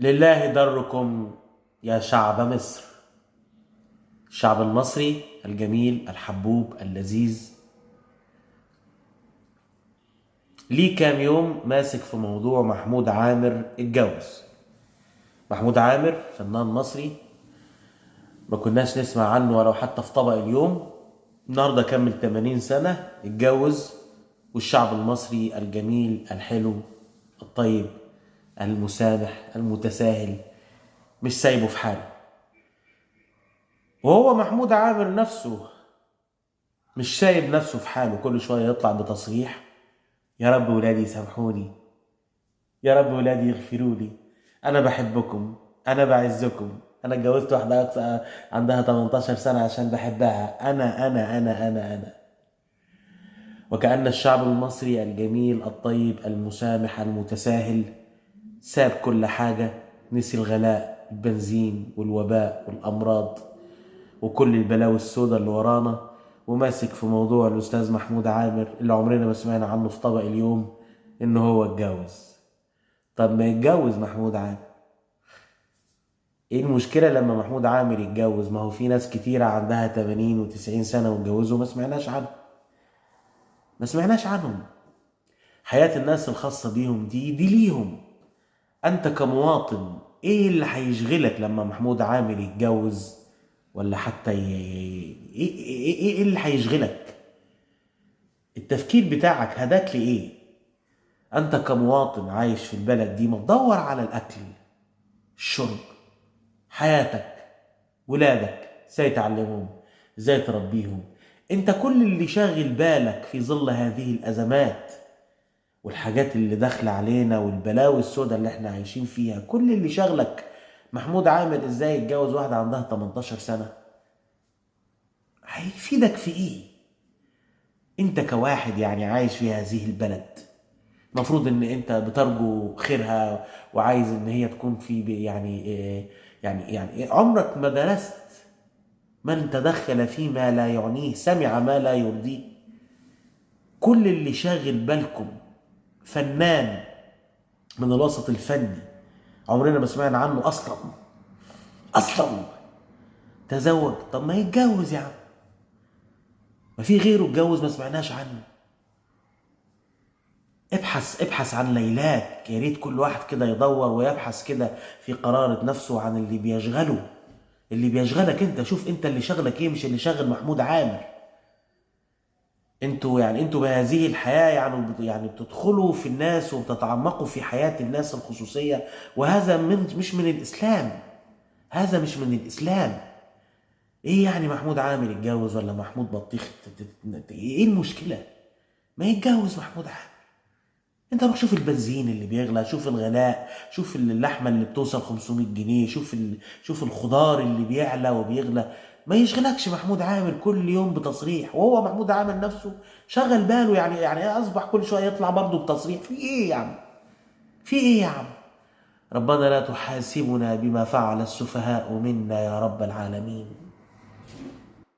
لله دركم يا شعب مصر. الشعب المصري الجميل الحبوب اللذيذ ليه كام يوم ماسك في موضوع محمود عامر اتجوز. محمود عامر فنان مصري ما كناش نسمع عنه ولو حتى في طبق اليوم. النهارده كمل 80 سنة اتجوز، والشعب المصري الجميل الحلو الطيب المسامح المتساهل مش سايبه في حاله. وهو محمود عامر نفسه مش سايب نفسه في حاله، كل شوية يطلع بتصريح: يا رب ولادي يسامحوني، يا رب ولادي يغفروا لي، أنا بحبكم، أنا بعزكم، أنا اتجوزت واحدة عندها 18 سنة عشان بحبها، أنا. وكأن الشعب المصري الجميل الطيب المسامح المتساهل ساب كل حاجة، نسي الغلاء، البنزين والوباء والأمراض وكل البلاوي السوداء اللي ورانا، وماسك في موضوع الأستاذ محمود عامر اللي عمرنا ما سمعنا عنه في طبق اليوم إنه هو اتجوز. طب ما يتجوز محمود عامر، ايه المشكلة لما محمود عامر يتجوز؟ ما هو في ناس كتيرة عندها 80 و90 سنة واتجوزوا ما سمعناش عنهم. حياة الناس الخاصة بيهم دي ليهم. انت كمواطن ايه اللي هيشغلك لما محمود عامر يتجوز؟ ولا حتى ايه اللي هيشغلك؟ التفكير بتاعك هداك لإيه؟ انت كمواطن عايش في البلد دي ما تدور على الاكل، الشرب، حياتك، ولادك ازاي تعلمهم، ازاي تربيهم. انت كل اللي شاغل بالك في ظل هذه الازمات والحاجات اللي داخله علينا والبلاوي السوداء اللي احنا عايشين فيها، كل اللي شاغلك محمود عامر ازاي يتجوز واحده عندها 18 سنه. هيفيدك في ايه؟ انت كواحد يعني عايش في هذه البلد، المفروض ان انت بترجو خيرها وعايز ان هي تكون في يعني عمرك ما درست من تدخل فيما لا يعنيه سمع ما لا يرضيه. كل اللي شاغل بالكم فنان من الوسط الفني عمرنا ما سمعنا عنه اصلا تزوج. طب ما يتجوز يا عم، ما في غيره اتجوز ما سمعناش عنه. ابحث عن ليلاك، يا ريت كل واحد كده يدور ويبحث كده في قرارة نفسه عن اللي بيشغله، اللي بيشغلك انت. شوف انت اللي شغلك ايه، مش اللي شغل محمود عامر. انتوا بهذه الحياة يعني بتدخلوا في الناس وبتتعمقوا في حياة الناس الخصوصية، وهذا مش من الإسلام. هذا مش من الإسلام. ايه يعني محمود عامر يتجوز ولا محمود بطيخ؟ ايه المشكلة؟ ما يتجوز محمود عامر. انت روح شوف البنزين اللي بيغلى، شوف الغلاء، شوف اللحمة اللي بتوصل 500 جنيه، شوف الخضار اللي بيعلى وبيغلى. ما يشغلكش محمود عامر كل يوم بتصريح، وهو محمود عامر نفسه شغل باله يعني اصبح كل شوية يطلع برضه بتصريح. في ايه يا عم؟ في ايه يا عم؟ ربنا لا تحاسبنا بما فعل السفهاء منا يا رب العالمين.